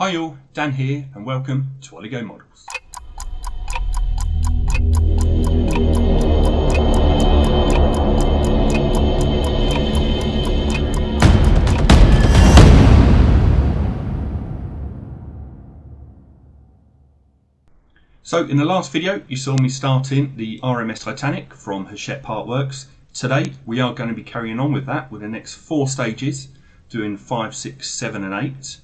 Hi all, Dan here and welcome to Oligo Models. So in the last video you saw me starting the RMS Titanic from Hachette Partworks. Today we are going to be carrying on with that with the next 4 stages, doing 5, 6, 7 and 8.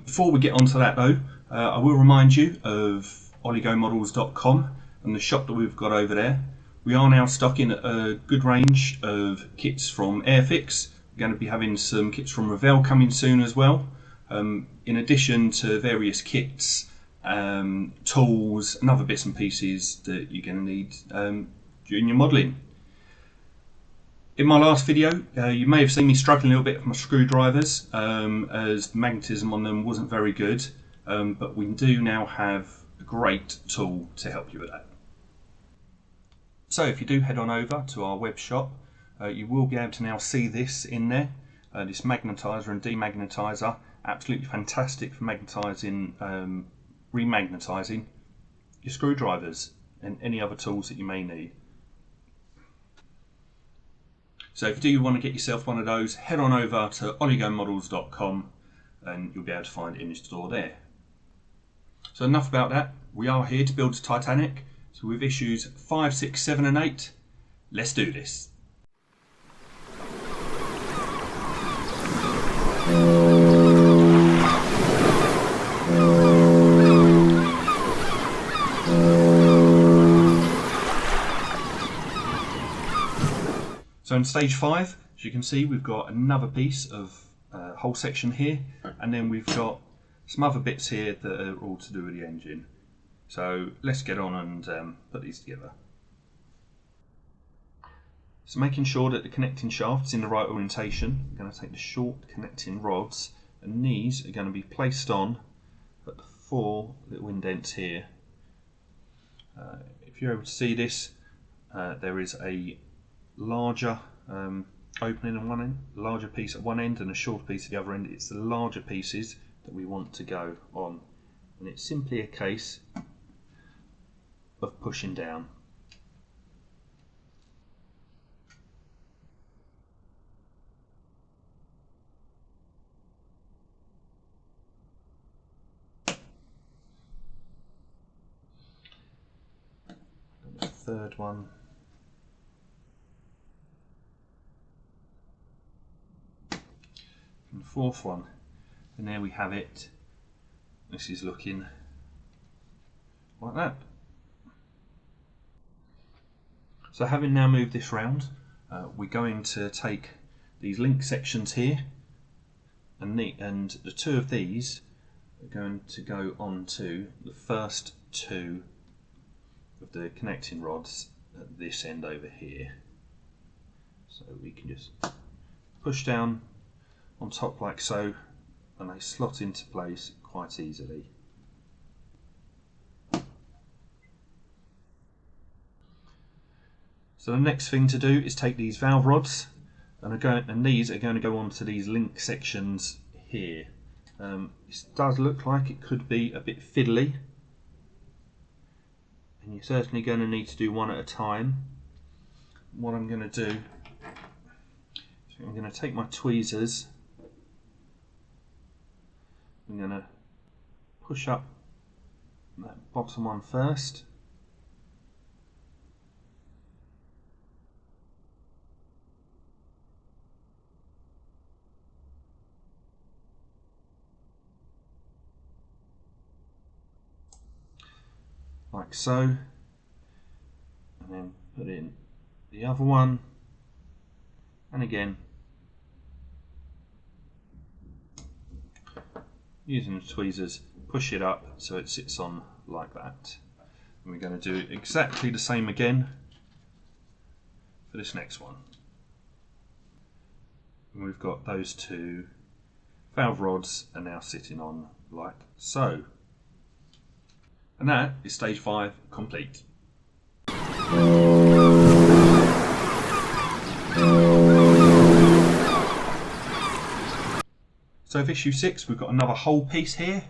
Before we get onto that though, I will remind you of oligomodels.com and the shop that we've got over there. We are now stocking a good range of kits from Airfix. We're going to be having some kits from Revell coming soon as well, in addition to various kits, tools and other bits and pieces that you're going to need during your modelling. In my last video, you may have seen me struggling a little bit with my screwdrivers as the magnetism on them wasn't very good, but we do now have a great tool to help you with that. So if you do head on over to our web shop, you will be able to now see this in there, this magnetizer and demagnetizer, absolutely fantastic for magnetising, remagnetising your screwdrivers and any other tools that you may need. So if you do want to get yourself one of those, head on over to oligomodels.com and you'll be able to find it in the store there. So enough about that. We are here to build a Titanic. So with issues 5, 6, 7 and 8, let's do this. So in stage 5, as you can see, we've got another piece of whole section here, and then we've got some other bits here that are all to do with the engine. So let's get on and put these together. So making sure that the connecting shaft is in the right orientation, I'm going to take the short connecting rods, and these are going to be placed on at the 4 little indents here. If you're able to see this, there is a larger opening on one end, larger piece at one end and a shorter piece at the other end. It's the larger pieces that we want to go on, and it's simply a case of pushing down. And the third one. And the fourth one, and there we have it. This is looking like that. So having now moved this round, we're going to take these link sections here, and the 2 of these are going to go onto the first 2 of the connecting rods at this end over here. So we can just push down on top like so, and they slot into place quite easily. So the next thing to do is take these valve rods, and these are going to go onto these link sections here. This does look like it could be a bit fiddly, and you're certainly going to need to do one at a time. What I'm going to do is I'm going to take my tweezers. I'm going to push up that bottom one first. Like so. And then put in the other one. And again, using the tweezers, push it up so it sits on like that. And we're going to do exactly the same again for this next one. And we've got those 2 valve rods are now sitting on like so. And that is stage 5 complete. So for issue 6 we've got another whole piece here.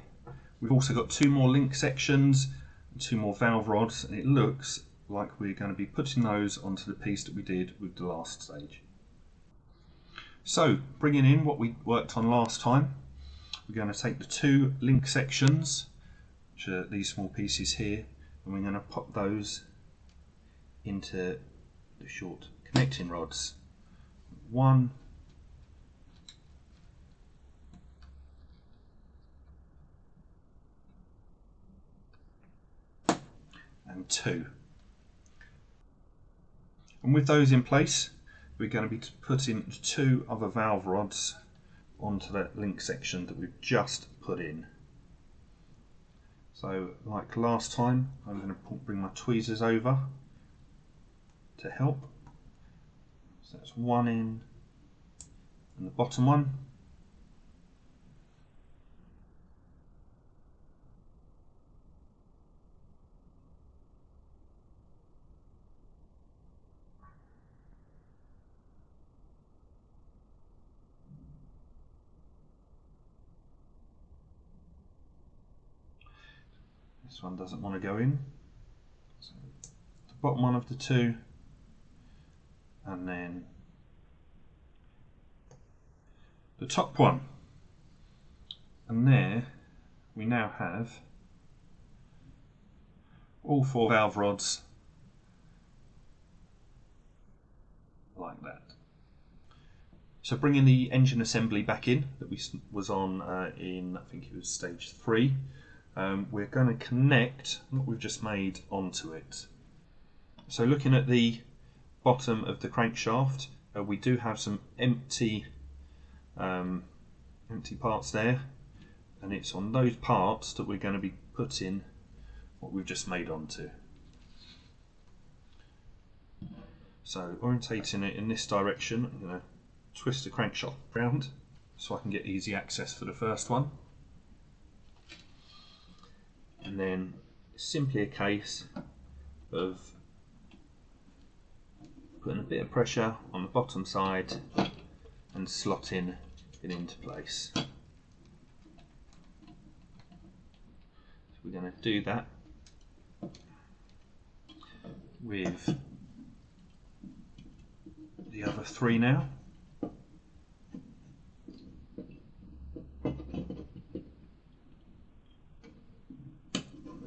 We've also got 2 more link sections, 2 more valve rods, and it looks like we're going to be putting those onto the piece that we did with the last stage. So bringing in what we worked on last time, we're going to take the 2 link sections, which are these small pieces here, and we're going to pop those into the short connecting rods. 1 and 2. And with those in place, we're going to be putting 2 other valve rods onto that link section that we've just put in. So like last time, I'm going to bring my tweezers over to help. So that's 1 in and the bottom one. This one doesn't want to go in. So the bottom one of the 2, and then the top one. And there we now have all 4 valve rods like that. So bringing the engine assembly back in that we was on in, I think it was stage 3, we're going to connect what we've just made onto it. So looking at the bottom of the crankshaft, we do have some empty parts there, and it's on those parts that we're going to be putting what we've just made onto. So orientating it in this direction, I'm going to twist the crankshaft round so I can get easy access for the first one. And then it's simply a case of putting a bit of pressure on the bottom side and slotting it into place. So we're going to do that with the other 3 now.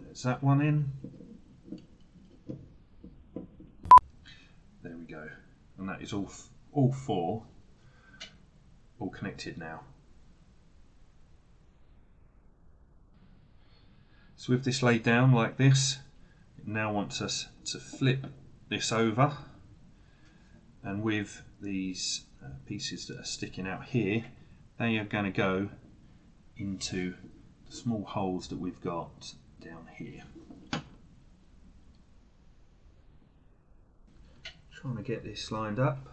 There's that one in. There we go. And that is all 4 all connected now. So with this laid down like this, it now wants us to flip this over, and with these pieces that are sticking out here, they are going to go into the small holes that we've got down here. Trying to get this lined up.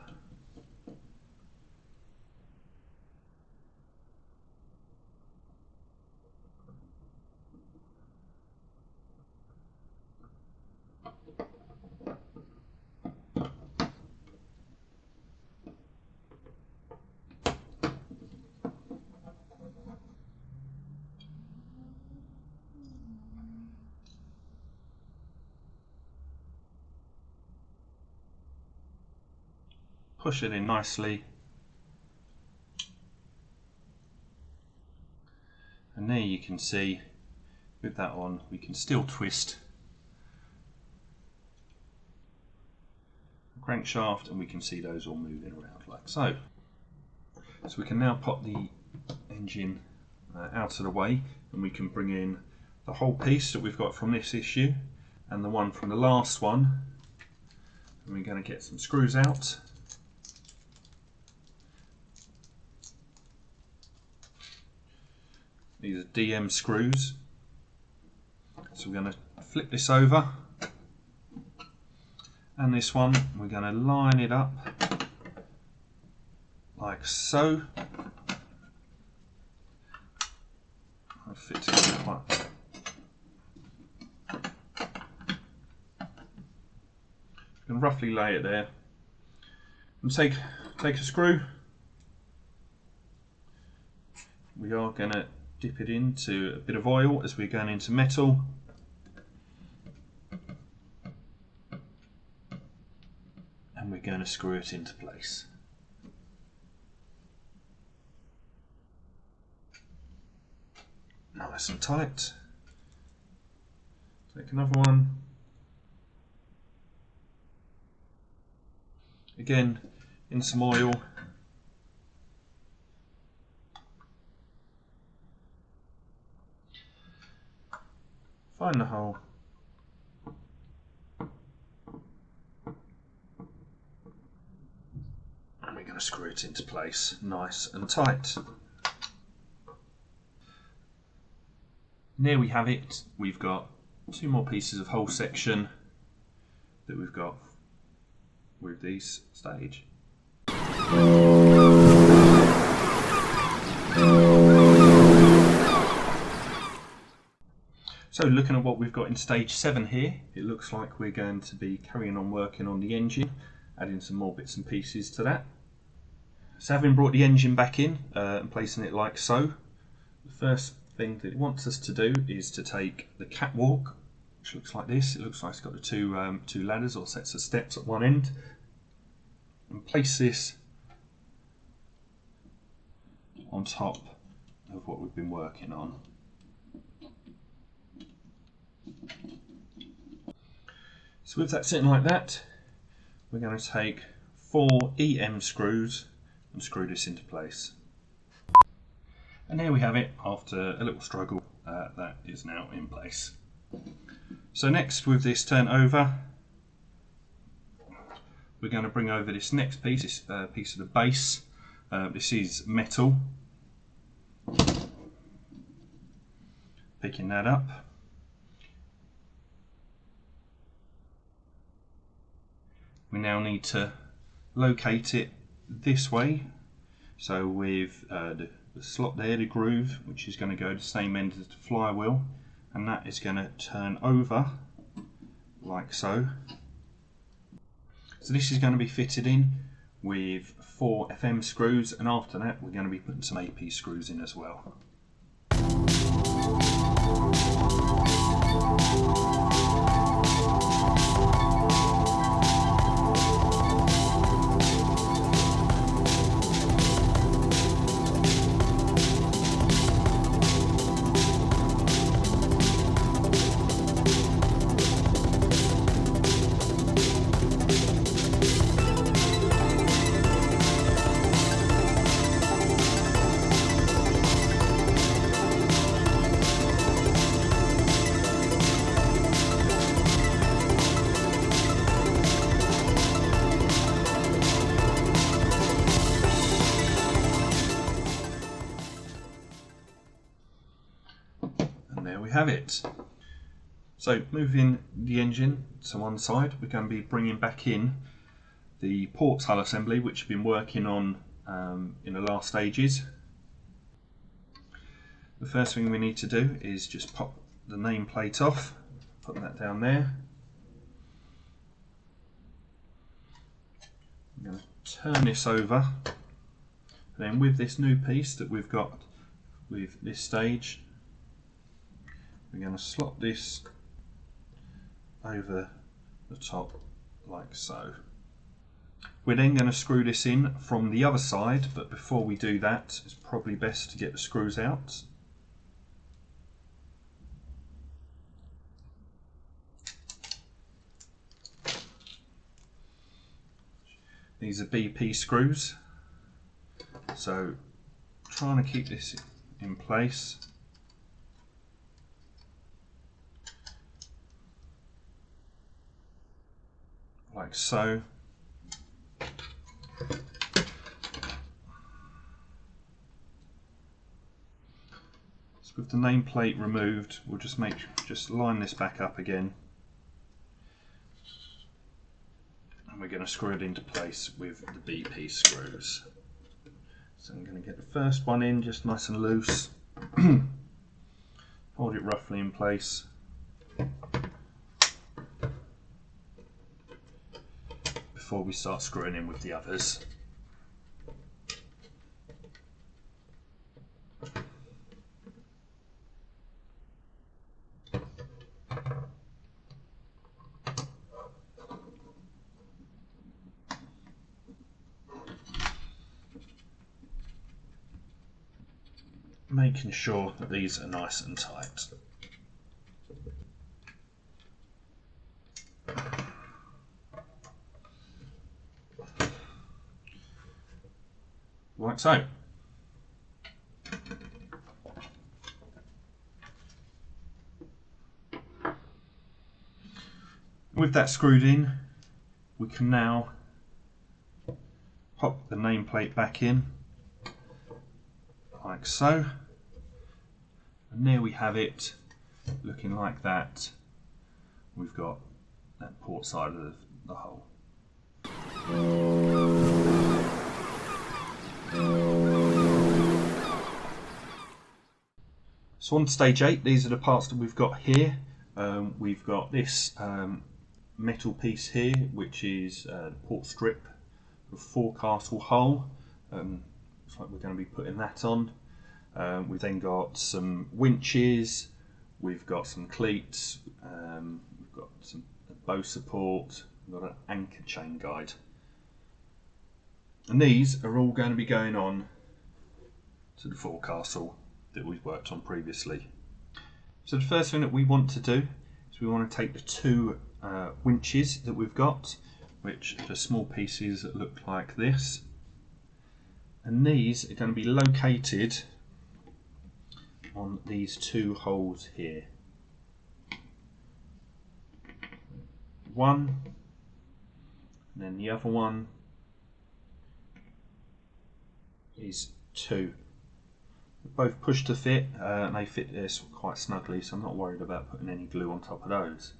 Push it in nicely, and there you can see with that on we can still twist the crankshaft, and we can see those all moving around like so. So we can now pop the engine out of the way, and we can bring in the whole piece that we've got from this issue and the one from the last one, and we're going to get some screws out. These are DM screws. So we're going to flip this over, and this one we're going to line it up like so. I'll fit together quite. You can roughly lay it there, and take a screw, we are going to dip it into a bit of oil as we're going into metal. And we're going to screw it into place. Nice and tight. Take another one. Again, in some oil. Find the hole. And we're going to screw it into place, nice and tight. And there we have it. We've got two more pieces of hole section that we've got with this stage. So looking at what we've got in stage 7 here, it looks like we're going to be carrying on working on the engine, adding some more bits and pieces to that. So having brought the engine back in and placing it like so, the first thing that it wants us to do is to take the catwalk, which looks like this. It looks like it's got the two ladders or sets of steps at one end, and place this on top of what we've been working on. So with that sitting like that, we're going to take 4 EM screws and screw this into place. And there we have it. After a little struggle, that is now in place. So next, with this turned over, we're going to bring over this next piece, this piece of the base. This is metal. Picking that up. We now need to locate it this way. So with the slot there, the groove, which is going to go the same end as the flywheel, and that is going to turn over like so. So this is going to be fitted in with 4 FM screws, and after that we're going to be putting some AP screws in as well. Have it. So moving the engine to one side, we're going to be bringing back in the ports hull assembly, which we've been working on in the last stages. The first thing we need to do is just pop the nameplate off, put that down there. I'm going to turn this over, and then with this new piece that we've got with this stage, we're going to slot this over the top like so. We're then going to screw this in from the other side, but before we do that, it's probably best to get the screws out. These are BP screws, so trying to keep this in place. Like so. So with the nameplate removed, we'll just line this back up again, and we're going to screw it into place with the BP screws. So I'm going to get the first one in just nice and loose, hold it roughly in place. Before we start screwing in with the others. making sure that these are nice and tight. Like so. With that screwed in, we can now pop the nameplate back in, like so. And there we have it, looking like that. We've got that port side of the hull. So on stage 8, these are the parts that we've got here. We've got this metal piece here, which is the port strip, the forecastle hull. Looks like we're going to be putting that on. We've then got some winches, we've got some cleats, we've got some bow support, we've got an anchor chain guide. And these are all going to be going on to the forecastle that we've worked on previously. So the first thing that we want to do is we want to take the two winches that we've got, which are small pieces that look like this, and these are going to be located on these two holes here. One, and then the other one is 2. They're both push to fit, and they fit this quite snugly, so I'm not worried about putting any glue on top of those.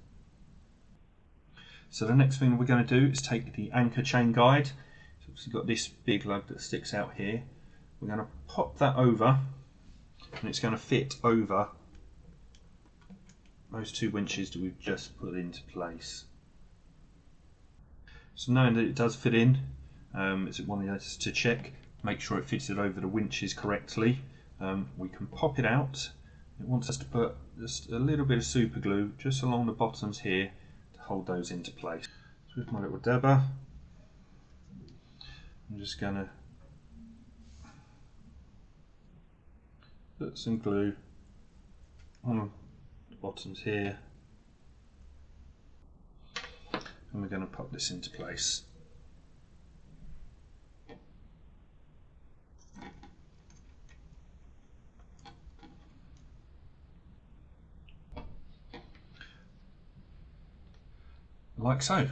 So the next thing we're going to do is take the anchor chain guide. So obviously got this big lug that sticks out here. We're going to pop that over, and it's going to fit over those two winches that we've just put into place. So knowing that it does fit in, it's one of us to check, make sure it fits it over the winches correctly. We can pop it out. It wants us to put just a little bit of super glue just along the bottoms here to hold those into place. So with my little dabber, I'm just going to put some glue on the bottoms here, and we're going to pop this into place. Like so.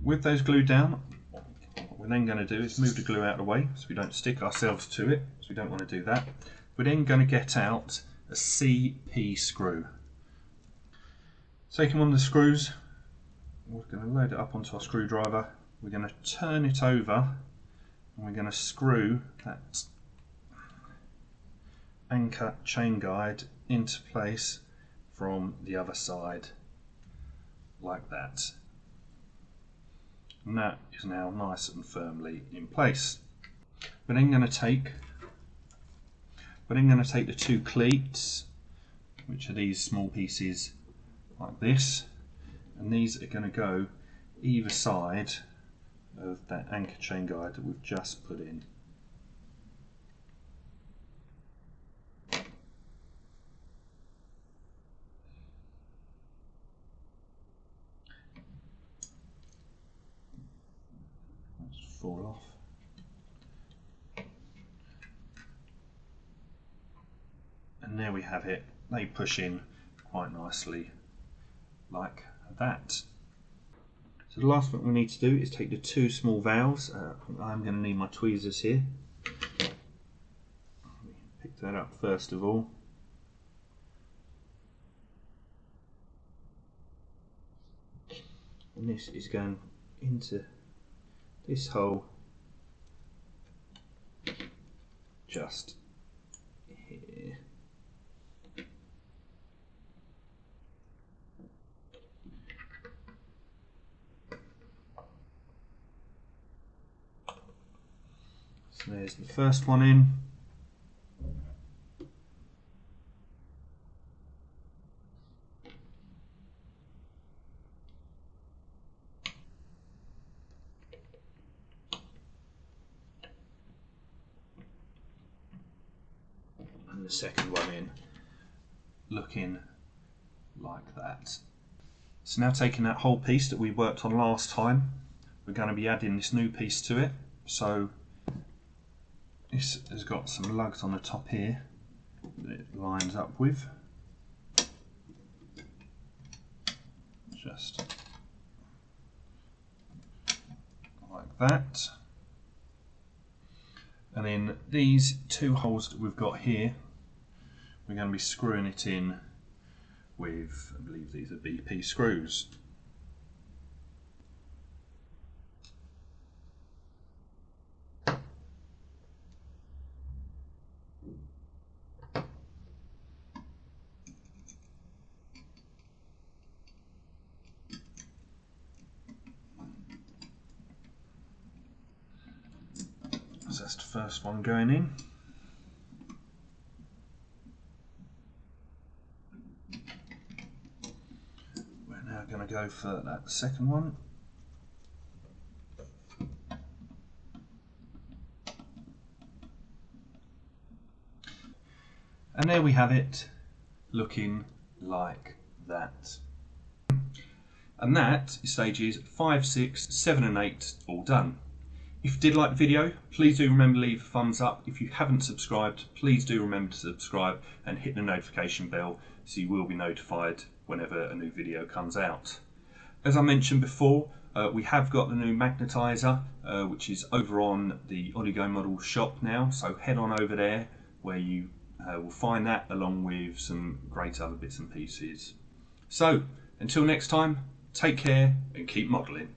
With those glued down, what we're then going to do is move the glue out of the way so we don't stick ourselves to it, so we don't want to do that. We're then going to get out a CP screw. Taking one of the screws, we're going to load it up onto our screwdriver, we're going to turn it over, and we're going to screw that anchor chain guide into place from the other side, like that. And that is now nice and firmly in place. We're then going to take the two cleats, which are these small pieces like this, and these are going to go either side of that anchor chain guide that we've just put in. Fall off, and there we have it. They push in quite nicely like that. So the last thing we need to do is take the two small valves. I'm going to need my tweezers here. Pick that up first of all. And this is going into this hole just here. So there's the first one in. and the second one in, looking like that. So now, taking that whole piece that we worked on last time, we're going to be adding this new piece to it. So this has got some lugs on the top here that it lines up with. Just like that. And then these two holes that we've got here, we're going to be screwing it in with, I believe these are BP screws. So that's the first one going in. We're now going to go for that second one. And there we have it, looking like that. And that is stages 5, 6, 7 and 8 all done. If you did like the video, please do remember to leave a thumbs up. If you haven't subscribed, please do remember to subscribe and hit the notification bell so you will be notified whenever a new video comes out. As I mentioned before, we have got the new magnetizer, which is over on the Oligo Model shop now, so head on over there where you will find that, along with some great other bits and pieces. So until next time, take care and keep modelling.